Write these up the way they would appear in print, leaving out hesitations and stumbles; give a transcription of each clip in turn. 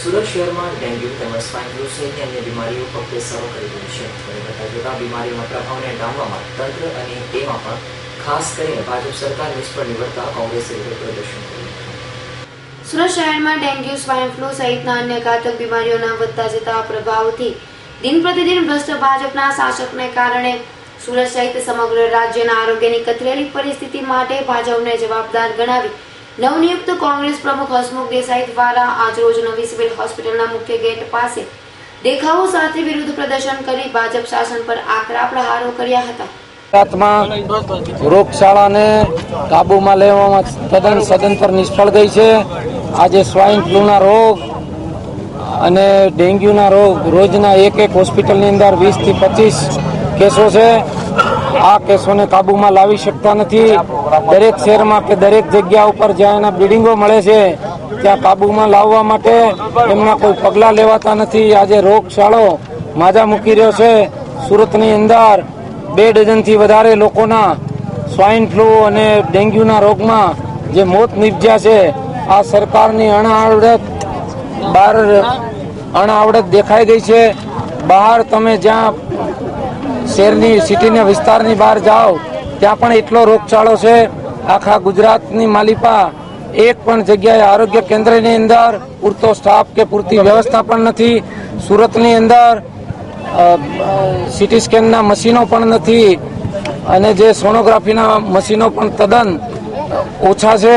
સુરત શહેરમાં ડેન્ગ્યુ તેમજ swine flu સહિતની અન્ય બીમારીઓ પગપેસારો કરી રહી છે. જોતા બીમારીઓના પ્રભાવને ડામવામાં તંત્ર અને તેમાં પણ ખાસ કરીને ભાજપ સરકાર નિષ્ફળ નીવડતા કોંગ્રેસે વિરોધ પ્રદર્શન કર્યું. સુરત શહેરમાં ડેન્ગ્યુ, સ્વાઇન ફ્લૂ સહિતના અન્ય ઘાતક બીમારીઓના વધતા જતા પ્રભાવથી દિન પ્રતિદિન ભ્રષ્ટ ભાજપના શાસકને કારણે સુરત સહિત સમગ્ર રાજ્યના આરોગ્યની કથળેલી પરિસ્થિતિ માટે ભાજપને જવાબદાર ગણાવી નવનિયુક્ત કોંગ્રેસ પ્રમુખ હસમુખ દેસાઈ દ્વારા આજરોજ નવી સિવિલ હોસ્પિટલના મુખ્ય ગેટ પાસે દેખાવો સાથે વિરોધ પ્રદર્શન કરી ભાજપ શાસન પર આકરા પ્રહારો કર્યા હતા. ગુજરાતમાં રોગચાળાને કાબૂમાં લેવામાં તદ્દન સદંતર નિષ્ફળ ગઈ છે. આજે સ્વાઇન ફ્લૂના રોગ અને ડેન્ગ્યુના રોગ રોજના એક હોસ્પિટલની અંદર 20 થી 25 કેસો છે. આ કેસોને કાબૂમાં લાવી શકતા નથી. દરેક શહેરમાં કે દરેક જગ્યા ઉપર જ્યાં એના બિલ્ડિંગો મળે છે ત્યાં કાબૂમાં લાવવા માટે એમના કોઈ પગલાં લેવાતા નથી. આજે રોગચાળો માજા મૂકી રહ્યો છે. સુરતની અંદર 2 ડઝનથી વધારે લોકોના સ્વાઇન ફ્લૂ અને ડેન્ગ્યુના રોગમાં જે મોત નીપજ્યા છે. આ સરકારની અણાવડત દેખાઈ ગઈ છે. બહાર તમે જ્યાં શહેરની સિટીના વિસ્તારની બહાર જાઓ ત્યાં પણ એટલો રોગચાળો છે. આખા ગુજરાતની માલિપા એક પણ જગ્યાએ આરોગ્ય કેન્દ્રની અંદર પૂરતો સ્ટાફ કે પૂરતી વ્યવસ્થા પણ નથી. સુરતની અંદર સીટી સ્કેનના મશીનો પણ નથી અને જે સોનોગ્રાફીના મશીનો પણ તદ્દન ઓછા છે.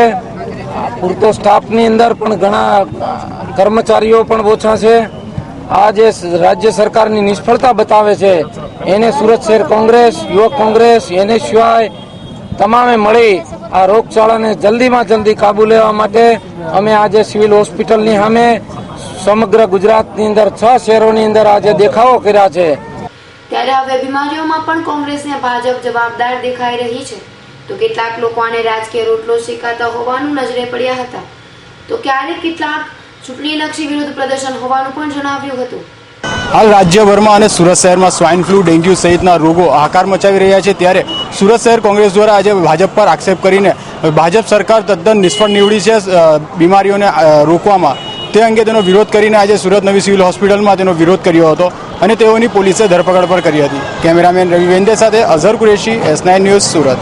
પૂરતો સ્ટાફની અંદર પણ ઘણા કર્મચારીઓ પણ ઓછા છે. આ જે રાજ્ય સરકારની નિષ્ફળતા બતાવે છે એને સુરત શહેર કોંગ્રેસ, યુવક કોંગ્રેસ, એને સિવાય તમામે મળી આ રોગચાળાને જલ્દીમાં જલ્દી કાબુ લેવા માટે અમે આજે સિવિલ હોસ્પિટલની સામે સમગ્ર ગુજરાતની અંદર 6 શહેરોની અંદર આજે દેખાવો કર્યા છે. ત્યારે હવે બીમારીઓમાં પણ કોંગ્રેસને ભાજપ જવાબદાર દેખાઈ રહી છે. તો કેટલાક લોકો આને રાજકીય રોટલો શીખાતા હોવાનું નજરે પડ્યા હતા. તો ક્યારેક કેટલાક ચૂંટણીલક્ષી વિરોધ પ્રદર્શન હોવાનું પણ જણાવ્યું હતું. હાલ રાજ્યભરમાં અને સુરત શહેરમાં સ્વાઇન ફ્લૂ, ડેન્ગ્યુ સહિતના રોગો હાહાકાર મચાવી રહ્યા છે. ત્યારે સુરત શહેર કોંગ્રેસ દ્વારા આજે ભાજપ પર આક્ષેપ કરીને ભાજપ સરકાર તદ્દન નિષ્ફળ નીવડી છે બીમારીઓને રોકવામાં. તે અંગે તેનો વિરોધ કરીને આજે સુરત નવી સિવિલ હોસ્પિટલમાં તેનો વિરોધ કર્યો હતો અને તેઓની પોલીસે ધરપકડ પણ કરી હતી. કેમેરામેન રવિ વેંદે સાથે અઝહર કુરેશી, S9 ન્યૂઝ, સુરત.